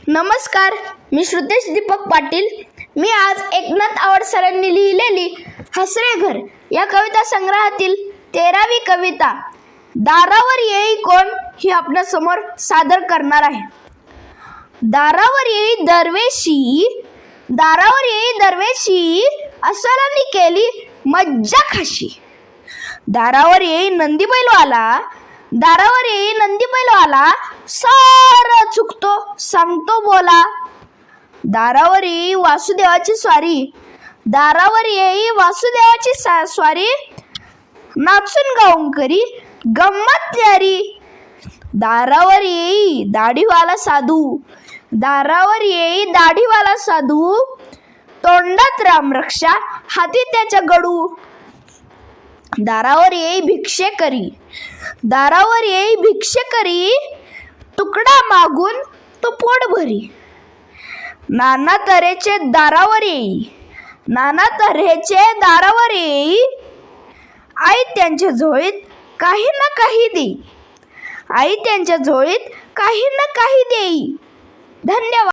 नमस्कार, मी श्रुतेश दीपक पाटील. मी आज एकनाथ आवड सरांनी लिहिलेली हसरे घर या कविता संग्रहातील 13वी कविता दारावर येई कोण ही आपल्या समोर सादर करणार आहे. दारावर येई दरवेशी अस्वलांनी केली मज्जा खाशी. दारावर येई नंदी बैलवाला सारं चुकतो सांगतो बोला. दारावर येई वासुदेवाची स्वारी नाचून गाऊन करी गंमत न्यारी. दारावर येई दाढीवाला साधू तोंडात रामरक्षा हाती त्याच्या गडू. दारावर येई भिक्षेकरी तुकडा मागून तो पोट भरी. नाना तऱ्हेचे दारावर येई आई त्यांच्या झोळीत काही ना काही देई. धन्यवाद.